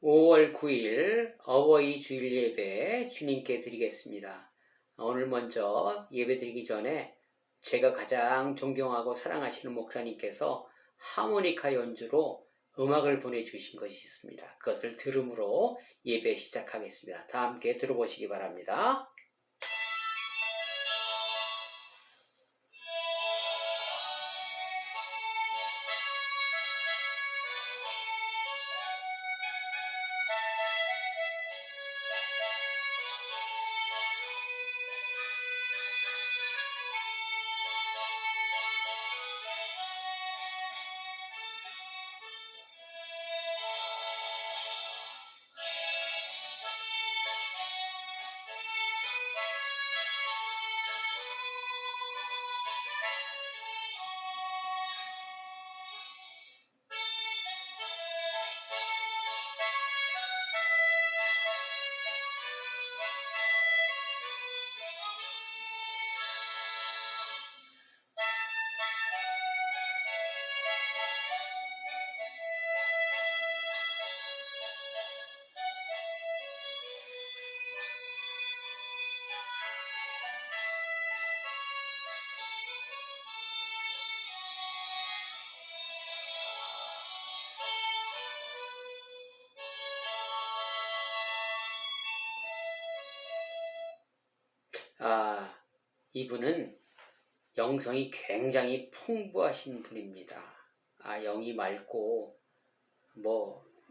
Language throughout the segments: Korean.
5월 9일 어버이 주일 예배 주님께 드리겠습니다. 오늘 먼저 예배 드리기 전에 제가 가장 존경하고 사랑하시는 목사님께서 하모니카 연주로 음악을 보내주신 것이 있습니다. 그것을 들음으로 예배 시작하겠습니다. 다 함께 들어보시기 바랍니다. 이분은 영성이 굉장히 풍부하신 분입니다. 영이 맑고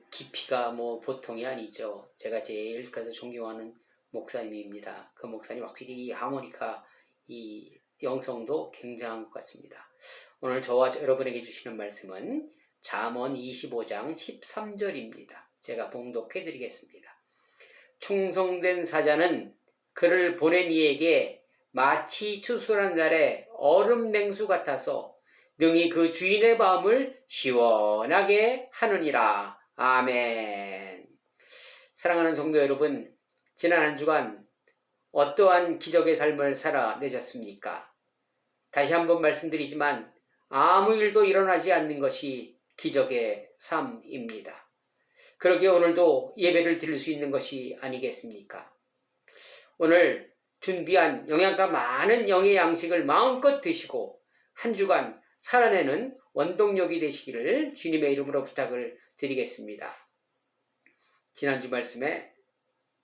깊이가 보통이 아니죠. 제가 제일 그래서 존경하는 목사님입니다. 그 목사님 확실히 이 하모니카 이 영성도 굉장한 것 같습니다. 오늘 저와 여러분에게 주시는 말씀은 잠언 25장 13절입니다. 제가 봉독해 드리겠습니다. 충성된 사자는 그를 보낸 이에게 마치 추수한 날에 얼음 냉수 같아서 능히 그 주인의 마음을 시원하게 하느니라. 아멘. 사랑하는 성도 여러분, 지난 한 주간 어떠한 기적의 삶을 살아내셨습니까? 다시 한번 말씀드리지만 아무 일도 일어나지 않는 것이 기적의 삶입니다. 그러기에 오늘도 예배를 드릴 수 있는 것이 아니겠습니까? 오늘 준비한 영양가 많은 영의 양식을 마음껏 드시고 한 주간 살아내는 원동력이 되시기를 주님의 이름으로 부탁을 드리겠습니다. 지난주 말씀에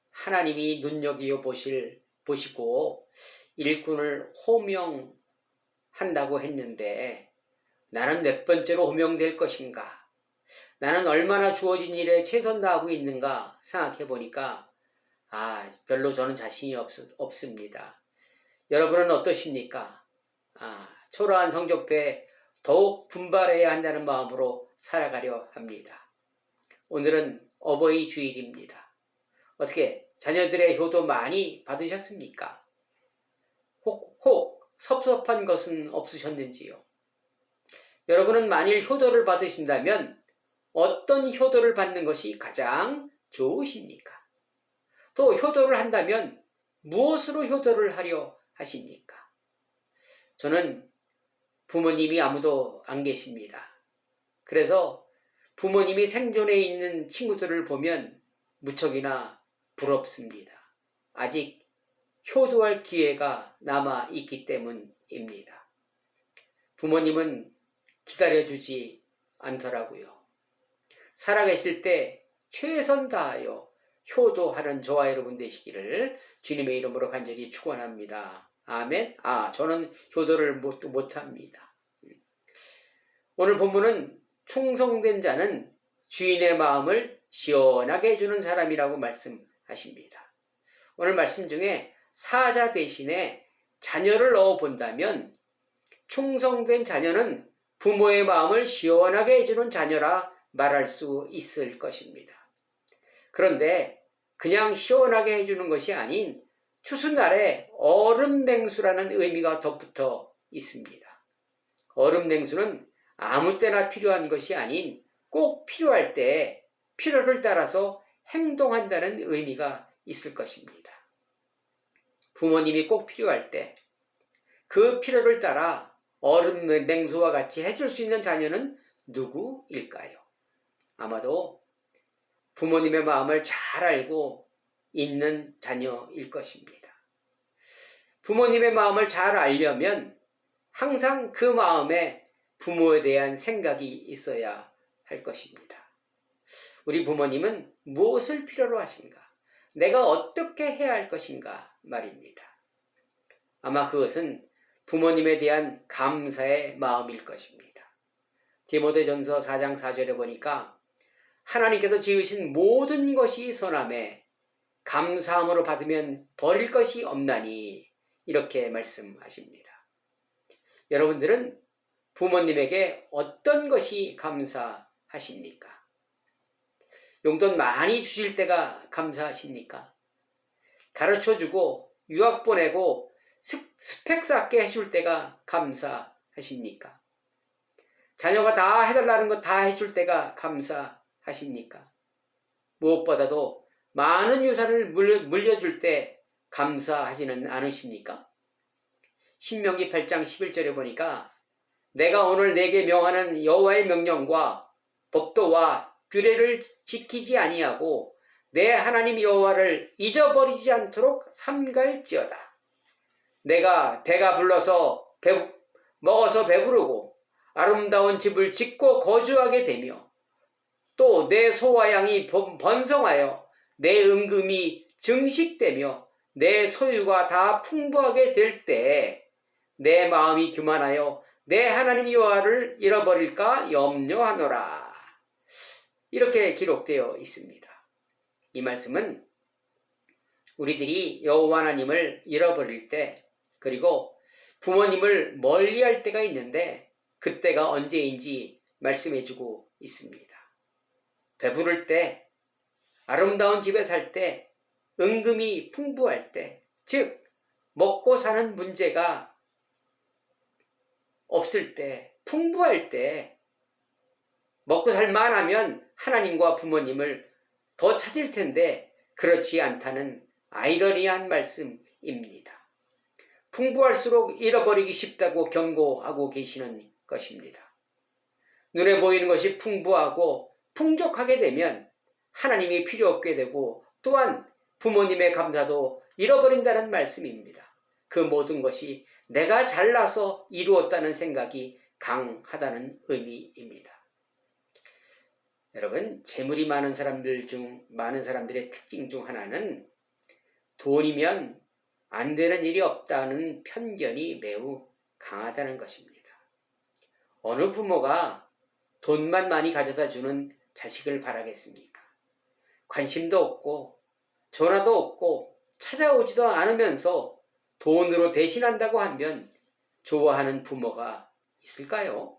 하나님이 눈여겨 보시고 일꾼을 호명한다고 했는데 나는 몇 번째로 호명될 것인가? 나는 얼마나 주어진 일에 최선 다하고 있는가 생각해 보니까 별로 저는 자신이 없습니다. 여러분은 어떠십니까? 초라한 성적표에 더욱 분발해야 한다는 마음으로 살아가려 합니다. 오늘은 어버이 주일입니다. 어떻게 자녀들의 효도 많이 받으셨습니까? 혹 섭섭한 것은 없으셨는지요? 여러분은 만일 효도를 받으신다면 어떤 효도를 받는 것이 가장 좋으십니까? 또 효도를 한다면 무엇으로 효도를 하려 하십니까? 저는 부모님이 아무도 안 계십니다. 그래서 부모님이 생존해 있는 친구들을 보면 무척이나 부럽습니다. 아직 효도할 기회가 남아 있기 때문입니다. 부모님은 기다려주지 않더라고요. 살아계실 때 최선 다하여 효도하는 저와 여러분 되시기를 주님의 이름으로 간절히 축원합니다. 아멘. 저는 효도를 못합니다. 오늘 본문은 충성된 자는 주인의 마음을 시원하게 해주는 사람이라고 말씀하십니다. 오늘 말씀 중에 사자 대신에 자녀를 넣어 본다면 충성된 자녀는 부모의 마음을 시원하게 해주는 자녀라 말할 수 있을 것입니다. 그런데 그냥 시원하게 해주는 것이 아닌 추수날에 얼음 냉수라는 의미가 덧붙어 있습니다. 얼음 냉수는 아무 때나 필요한 것이 아닌 꼭 필요할 때 필요를 따라서 행동한다는 의미가 있을 것입니다. 부모님이 꼭 필요할 때 그 필요를 따라 얼음 냉수와 같이 해줄 수 있는 자녀는 누구일까요? 아마도 부모님의 마음을 잘 알고 있는 자녀일 것입니다. 부모님의 마음을 잘 알려면 항상 그 마음에 부모에 대한 생각이 있어야 할 것입니다. 우리 부모님은 무엇을 필요로 하신가? 내가 어떻게 해야 할 것인가 말입니다. 아마 그것은 부모님에 대한 감사의 마음일 것입니다. 디모데전서 4장 4절에 보니까 하나님께서 지으신 모든 것이 선함에 감사함으로 받으면 버릴 것이 없나니 이렇게 말씀하십니다. 여러분들은 부모님에게 어떤 것이 감사하십니까? 용돈 많이 주실 때가 감사하십니까? 가르쳐주고 유학 보내고 스펙 쌓게 해줄 때가 감사하십니까? 자녀가 다 해달라는 거 다 해줄 때가 감사하십니까? 무엇보다도 많은 유산을 물려줄 때 감사하지는 않으십니까? 신명기 8장 11절에 보니까 내가 오늘 내게 명하는 여호와의 명령과 법도와 규례를 지키지 아니하고 내 하나님 여호와를 잊어버리지 않도록 삼갈지어다. 내가 배가 불러서 먹어서 배부르고 아름다운 집을 짓고 거주하게 되며 또 내 소와 양이 번성하여 내 은금이 증식되며 내 소유가 다 풍부하게 될 때 내 마음이 교만하여 내 하나님 여호와를 잃어버릴까 염려하노라. 이렇게 기록되어 있습니다. 이 말씀은 우리들이 여호와 하나님을 잃어버릴 때 그리고 부모님을 멀리할 때가 있는데 그때가 언제인지 말씀해주고 있습니다. 배부를 때, 아름다운 집에 살 때, 은금이 풍부할 때, 즉 먹고 사는 문제가 없을 때, 풍부할 때, 먹고 살 만하면 하나님과 부모님을 더 찾을 텐데 그렇지 않다는 아이러니한 말씀입니다. 풍부할수록 잃어버리기 쉽다고 경고하고 계시는 것입니다. 눈에 보이는 것이 풍부하고 풍족하게 되면 하나님이 필요 없게 되고 또한 부모님의 감사도 잃어버린다는 말씀입니다. 그 모든 것이 내가 잘나서 이루었다는 생각이 강하다는 의미입니다. 여러분, 재물이 많은 사람들의 특징 중 하나는 돈이면 안 되는 일이 없다는 편견이 매우 강하다는 것입니다. 어느 부모가 돈만 많이 가져다 주는 자식을 바라겠습니까? 관심도 없고 전화도 없고 찾아오지도 않으면서 돈으로 대신한다고 하면 좋아하는 부모가 있을까요?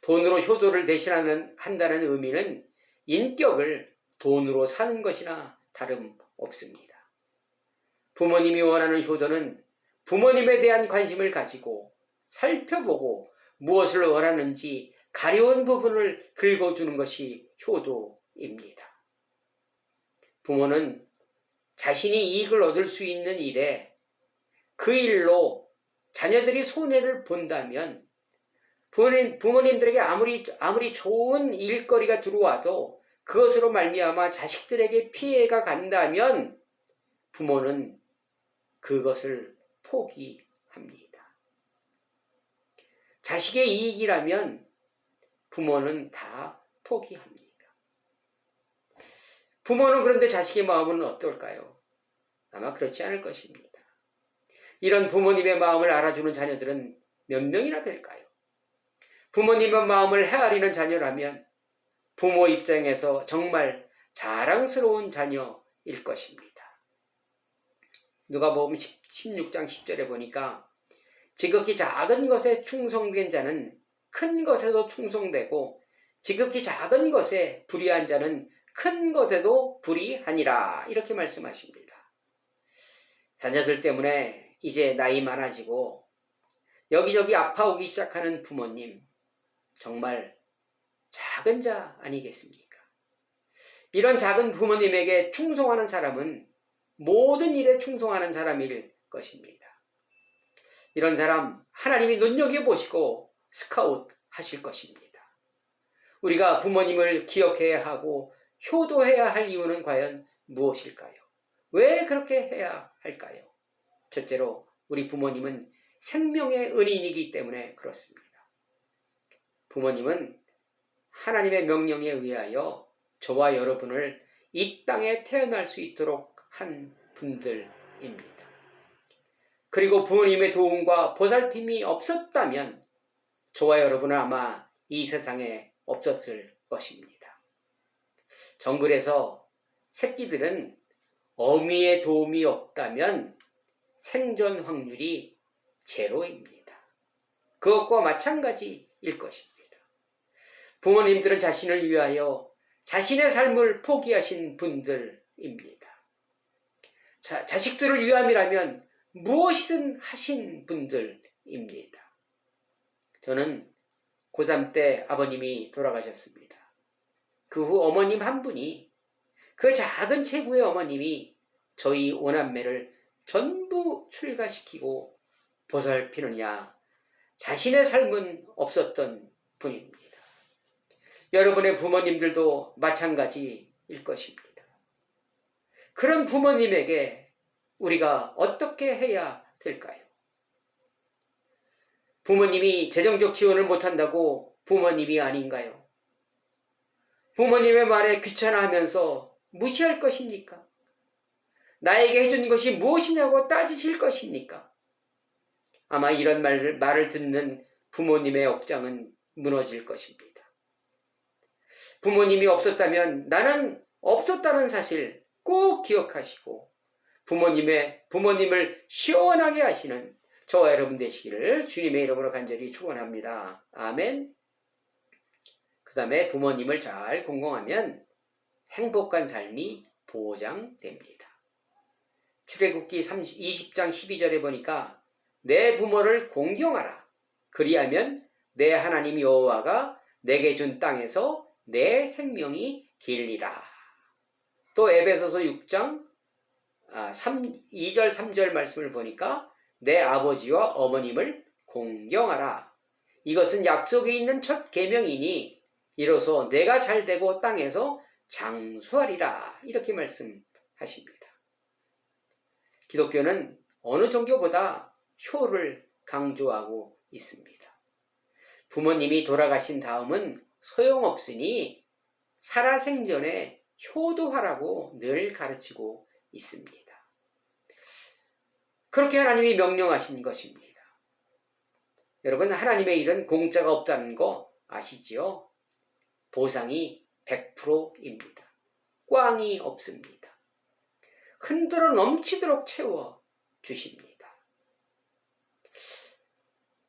돈으로 효도를 대신한다는 의미는 인격을 돈으로 사는 것이나 다름없습니다. 부모님이 원하는 효도는 부모님에 대한 관심을 가지고 살펴보고 무엇을 원하는지 가려운 부분을 긁어주는 것이 효도입니다. 부모는 자신이 이익을 얻을 수 있는 일에 그 일로 자녀들이 손해를 본다면 부모님들에게 아무리 좋은 일거리가 들어와도 그것으로 말미암아 자식들에게 피해가 간다면 부모는 그것을 포기합니다. 자식의 이익이라면 부모는 다 포기합니다. 부모는 그런데 자식의 마음은 어떨까요? 아마 그렇지 않을 것입니다. 이런 부모님의 마음을 알아주는 자녀들은 몇 명이나 될까요? 부모님의 마음을 헤아리는 자녀라면 부모 입장에서 정말 자랑스러운 자녀일 것입니다. 누가복음 16장 10절에 보니까 지극히 작은 것에 충성된 자는 큰 것에도 충성되고 지극히 작은 것에 불의한 자는 큰 것에도 불의하니라 이렇게 말씀하십니다. 자녀들 때문에 이제 나이 많아지고 여기저기 아파오기 시작하는 부모님 정말 작은 자 아니겠습니까? 이런 작은 부모님에게 충성하는 사람은 모든 일에 충성하는 사람일 것입니다. 이런 사람 하나님이 눈여겨보시고 스카웃 하실 것입니다. 우리가 부모님을 기억해야 하고 효도해야 할 이유는 과연 무엇일까요? 왜 그렇게 해야 할까요? 첫째로 우리 부모님은 생명의 은인이기 때문에 그렇습니다. 부모님은 하나님의 명령에 의하여 저와 여러분을 이 땅에 태어날 수 있도록 한 분들입니다. 그리고 부모님의 도움과 보살핌이 없었다면 저와 여러분은 아마 이 세상에 없었을 것입니다. 정글에서 새끼들은 어미의 도움이 없다면 생존 확률이 제로입니다. 그것과 마찬가지일 것입니다. 부모님들은 자신을 위하여 자신의 삶을 포기하신 분들입니다. 자식들을 위함이라면 무엇이든 하신 분들입니다. 저는 고3 때 아버님이 돌아가셨습니다. 그 후 어머님 한 분이, 그 작은 체구의 어머님이 저희 오남매를 전부 출가시키고 보살피느냐, 자신의 삶은 없었던 분입니다. 여러분의 부모님들도 마찬가지일 것입니다. 그런 부모님에게 우리가 어떻게 해야 될까요? 부모님이 재정적 지원을 못한다고 부모님이 아닌가요? 부모님의 말에 귀찮아하면서 무시할 것입니까? 나에게 해준 것이 무엇이냐고 따지실 것입니까? 아마 이런 말을 듣는 부모님의 억장은 무너질 것입니다. 부모님이 없었다면 나는 없었다는 사실 꼭 기억하시고 부모님을 시원하게 하시는 저와 여러분 되시기를 주님의 이름으로 간절히 축원합니다. 아멘. 그 다음에 부모님을 잘 공경하면 행복한 삶이 보장됩니다. 출애굽기 20장 12절에 보니까 내 부모를 공경하라. 그리하면 내 하나님 여호와가 내게 준 땅에서 내 생명이 길리라. 또 에베소서 6장 2절 3절 말씀을 보니까 내 아버지와 어머님을 공경하라. 이것은 약속에 있는 첫 계명이니 이로써 내가 잘되고 땅에서 장수하리라. 이렇게 말씀하십니다. 기독교는 어느 종교보다 효를 강조하고 있습니다. 부모님이 돌아가신 다음은 소용없으니 살아생전에 효도하라고 늘 가르치고 있습니다. 그렇게 하나님이 명령하신 것입니다. 여러분, 하나님의 일은 공짜가 없다는 거 아시지요? 보상이 100%입니다. 꽝이 없습니다. 흔들어 넘치도록 채워 주십니다.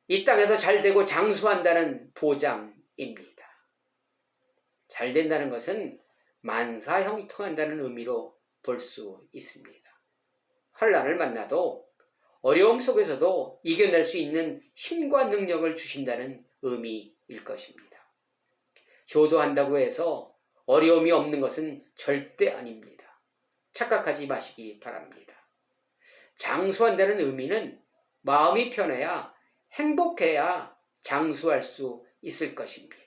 이 땅에서 잘되고 장수한다는 보장입니다. 잘된다는 것은 만사형통한다는 의미로 볼 수 있습니다. 환난을 만나도 어려움 속에서도 이겨낼 수 있는 힘과 능력을 주신다는 의미일 것입니다. 효도한다고 해서 어려움이 없는 것은 절대 아닙니다. 착각하지 마시기 바랍니다. 장수한다는 의미는 마음이 편해야, 행복해야 장수할 수 있을 것입니다.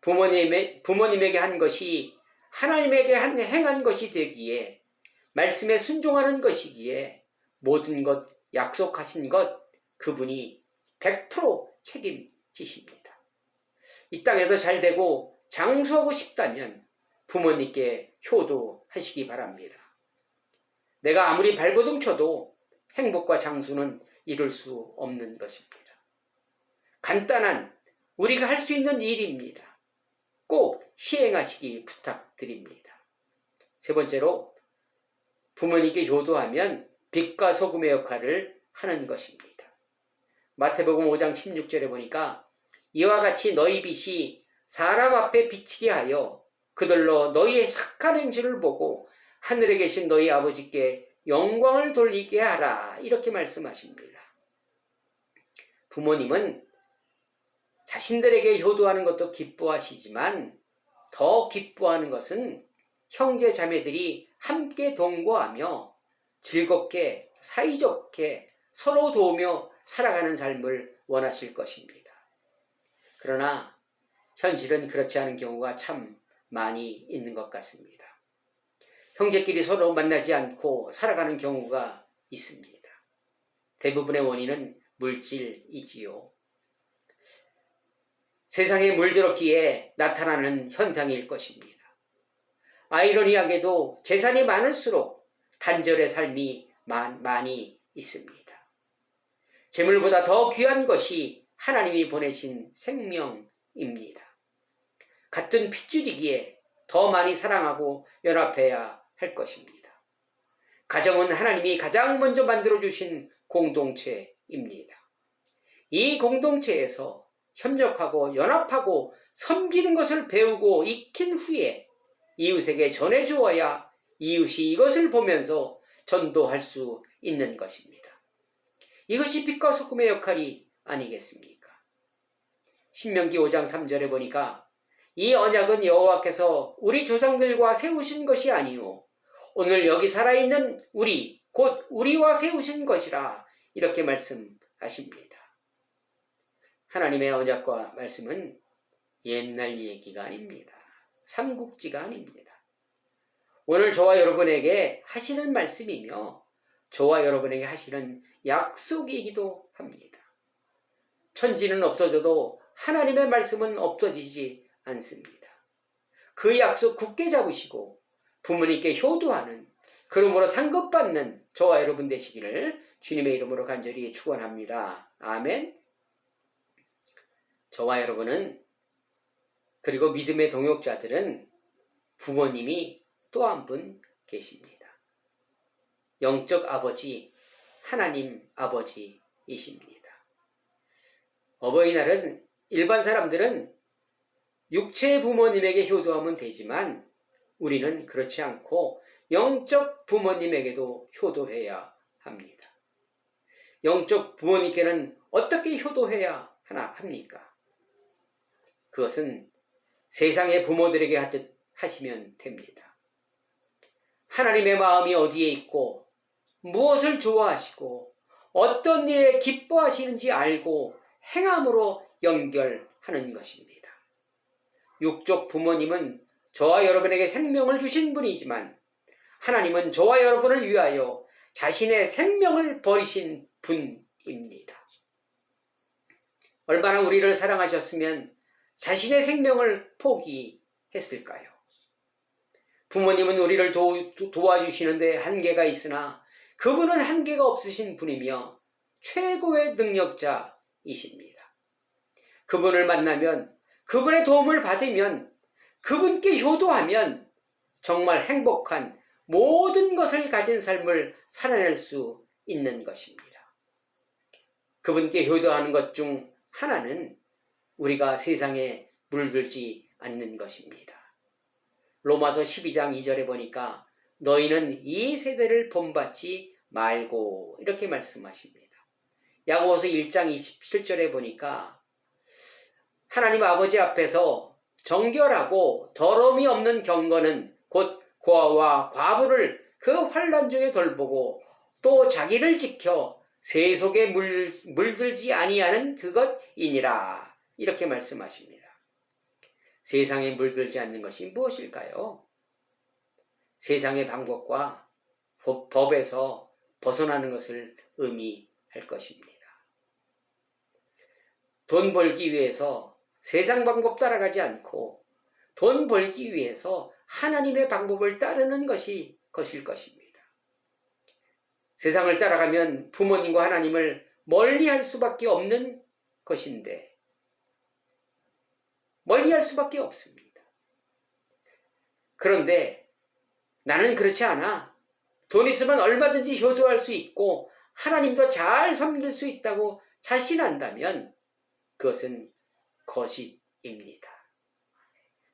부모님에게 한 것이 하나님에게 행한 것이 되기에, 말씀에 순종하는 것이기에 모든 것, 약속하신 것 그분이 100% 책임지십니다. 이 땅에서 잘되고 장수하고 싶다면 부모님께 효도하시기 바랍니다. 내가 아무리 발버둥 쳐도 행복과 장수는 이룰 수 없는 것입니다. 간단한 우리가 할 수 있는 일입니다. 꼭 시행하시기 부탁드립니다. 세 번째로, 부모님께 효도하면 빛과 소금의 역할을 하는 것입니다. 마태복음 5장 16절에 보니까 이와 같이 너희 빛이 사람 앞에 비치게 하여 그들로 너희의 착한 행실을 보고 하늘에 계신 너희 아버지께 영광을 돌리게 하라. 이렇게 말씀하십니다. 부모님은 자신들에게 효도하는 것도 기뻐하시지만 더 기뻐하는 것은 형제 자매들이 함께 동거하며 즐겁게 사이좋게 서로 도우며 살아가는 삶을 원하실 것입니다. 그러나 현실은 그렇지 않은 경우가 참 많이 있는 것 같습니다. 형제끼리 서로 만나지 않고 살아가는 경우가 있습니다. 대부분의 원인은 물질이지요. 세상에 물들었기에 나타나는 현상일 것입니다. 아이러니하게도 재산이 많을수록 단절의 삶이 많이 있습니다. 재물보다 더 귀한 것이 하나님이 보내신 생명입니다. 같은 핏줄이기에 더 많이 사랑하고 연합해야 할 것입니다. 가정은 하나님이 가장 먼저 만들어주신 공동체입니다. 이 공동체에서 협력하고 연합하고 섬기는 것을 배우고 익힌 후에 이웃에게 전해주어야 이웃이 이것을 보면서 전도할 수 있는 것입니다. 이것이 빛과 소금의 역할이 아니겠습니까? 신명기 5장 3절에 보니까 이 언약은 여호와께서 우리 조상들과 세우신 것이 아니요 오늘 여기 살아있는 우리 곧 우리와 세우신 것이라 이렇게 말씀하십니다. 하나님의 언약과 말씀은 옛날 얘기가 아닙니다. 삼국지가 아닙니다. 오늘 저와 여러분에게 하시는 말씀이며 저와 여러분에게 하시는 약속이기도 합니다. 천지는 없어져도 하나님의 말씀은 없어지지 않습니다. 그 약속 굳게 잡으시고 부모님께 효도하는, 그러므로 상급받는 저와 여러분 되시기를 주님의 이름으로 간절히 축원합니다. 아멘. 저와 여러분은, 그리고 믿음의 동역자들은 부모님이 또 한 분 계십니다. 영적 아버지, 하나님 아버지이십니다. 어버이날은 일반 사람들은 육체의 부모님에게 효도하면 되지만 우리는 그렇지 않고 영적 부모님에게도 효도해야 합니다. 영적 부모님께는 어떻게 효도해야 합니까? 그것은 세상의 부모들에게 하듯 하시면 됩니다. 하나님의 마음이 어디에 있고 무엇을 좋아하시고 어떤 일에 기뻐하시는지 알고 행함으로 연결하는 것입니다. 육적 부모님은 저와 여러분에게 생명을 주신 분이지만 하나님은 저와 여러분을 위하여 자신의 생명을 버리신 분입니다. 얼마나 우리를 사랑하셨으면 자신의 생명을 포기했을까요? 부모님은 우리를 도와주시는데 한계가 있으나 그분은 한계가 없으신 분이며 최고의 능력자이십니다. 그분을 만나면, 그분의 도움을 받으면, 그분께 효도하면 정말 행복한 모든 것을 가진 삶을 살아낼 수 있는 것입니다. 그분께 효도하는 것 중 하나는 우리가 세상에 물들지 않는 것입니다. 로마서 12장 2절에 보니까 너희는 이 세대를 본받지 말고 이렇게 말씀하십니다. 야고보서 1장 27절에 보니까 하나님 아버지 앞에서 정결하고 더러움이 없는 경건은 곧 고아와 과부를 그 환난 중에 돌보고 또 자기를 지켜 세속에 물들지 아니하는 그것이니라 이렇게 말씀하십니다. 세상에 물들지 않는 것이 무엇일까요? 세상의 방법과 법에서 벗어나는 것을 의미할 것입니다. 돈 벌기 위해서 세상 방법 따라가지 않고 돈 벌기 위해서 하나님의 방법을 따르는 것이 것일 것입니다. 세상을 따라가면 부모님과 하나님을 멀리할 수밖에 없는 것인데 멀리할 수밖에 없습니다. 그런데 나는 그렇지 않아. 돈 있으면 얼마든지 효도할 수 있고 하나님도 잘 섬길 수 있다고 자신한다면 그것은 거짓입니다.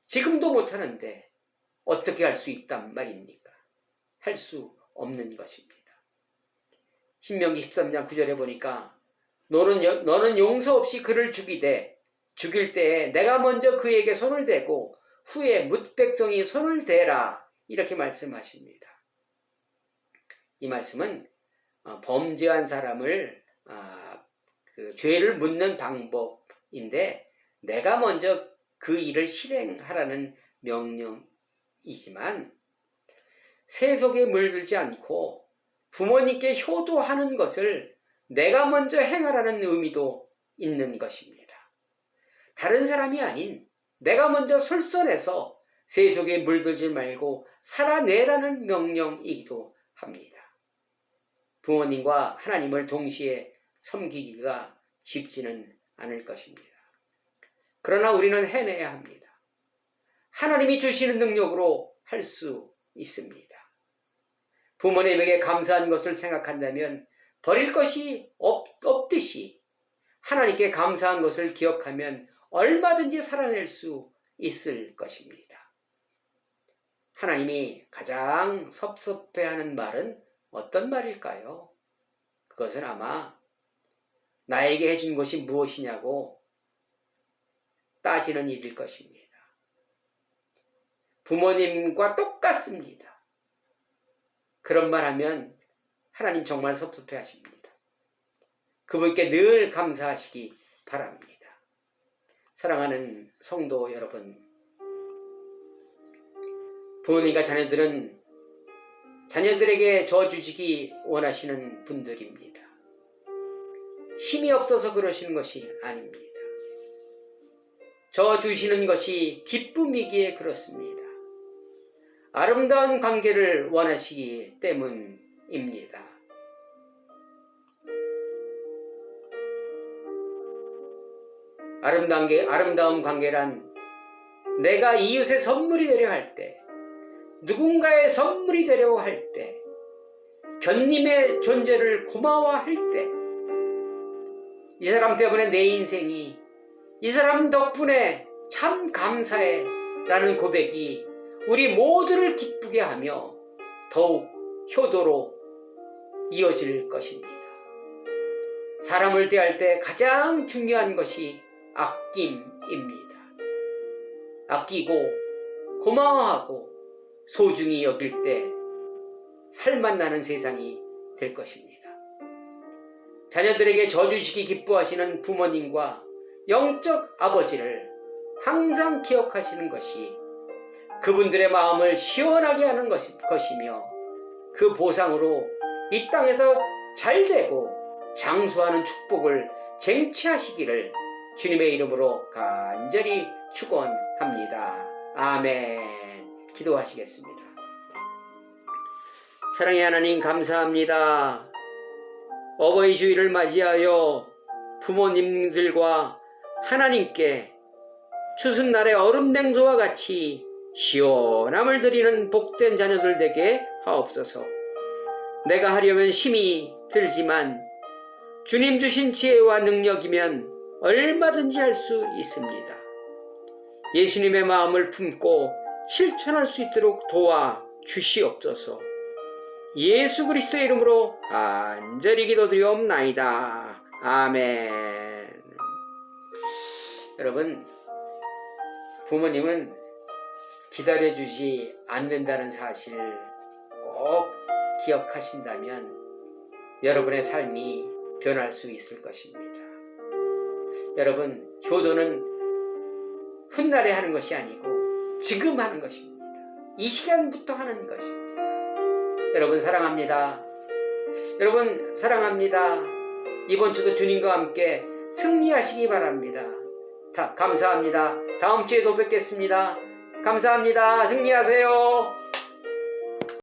지금도 못하는데 어떻게 할 수 있단 말입니까? 할 수 없는 것입니다. 신명기 13장 9절에 보니까 너는 용서 없이 그를 죽일 때에 내가 먼저 그에게 손을 대고 후에 뭇 백성이 손을 대라 이렇게 말씀하십니다. 이 말씀은 범죄한 사람을 그 죄를 묻는 방법인데 내가 먼저 그 일을 실행하라는 명령이지만 세속에 물들지 않고 부모님께 효도하는 것을 내가 먼저 행하라는 의미도 있는 것입니다. 다른 사람이 아닌 내가 먼저 솔선해서 세속에 물들지 말고 살아내라는 명령이기도 합니다. 부모님과 하나님을 동시에 섬기기가 쉽지는 않을 것입니다. 그러나 우리는 해내야 합니다. 하나님이 주시는 능력으로 할 수 있습니다. 부모님에게 감사한 것을 생각한다면 버릴 것이 없듯이 하나님께 감사한 것을 기억하면 얼마든지 살아낼 수 있을 것입니다. 하나님이 가장 섭섭해하는 말은 어떤 말일까요? 그것은 아마 나에게 해준 것이 무엇이냐고 따지는 일일 것입니다. 부모님과 똑같습니다. 그런 말 하면 하나님 정말 섭섭해 하십니다. 그분께 늘 감사하시기 바랍니다. 사랑하는 성도 여러분, 부모님과 자녀들은 자녀들에게 저주지기 원하시는 분들입니다. 힘이 없어서 그러시는 것이 아닙니다. 저주시는 것이 기쁨이기에 그렇습니다. 아름다운 관계를 원하시기 때문입니다. 아름다운 관계란 내가 이웃의 선물이 되려 할 때, 누군가의 선물이 되려 할 때, 견님의 존재를 고마워할 때, 이 사람 때문에 내 인생이, 이 사람 덕분에 참 감사해 라는 고백이 우리 모두를 기쁘게 하며 더욱 효도로 이어질 것입니다. 사람을 대할 때 가장 중요한 것이 아낌입니다. 아끼고 고마워하고 소중히 여길 때 살맛 나는 세상이 될 것입니다. 자녀들에게 저주시기 기뻐하시는 부모님과 영적 아버지를 항상 기억하시는 것이 그분들의 마음을 시원하게 하는 것이며 그 보상으로 이 땅에서 잘되고 장수하는 축복을 쟁취하시기를 주님의 이름으로 간절히 축원합니다. 아멘. 기도하시겠습니다. 사랑의 하나님 감사합니다. 어버이 주일을 맞이하여 부모님들과 하나님께 추순날의 얼음 냉소와 같이 시원함을 드리는 복된 자녀들 되게 하옵소서. 내가 하려면 힘이 들지만 주님 주신 지혜와 능력이면 얼마든지 할 수 있습니다. 예수님의 마음을 품고 실천할 수 있도록 도와 주시옵소서. 예수 그리스도의 이름으로 간절히 기도드리옵나이다. 아멘. 여러분, 부모님은 기다려주지 않는다는 사실 꼭 기억하신다면 여러분의 삶이 변할 수 있을 것입니다. 여러분, 효도는 훗날에 하는 것이 아니고 지금 하는 것입니다. 이 시간부터 하는 것입니다. 여러분 사랑합니다. 여러분 사랑합니다. 이번 주도 주님과 함께 승리하시기 바랍니다. 감사합니다. 다음 주에도 뵙겠습니다. 감사합니다. 승리하세요.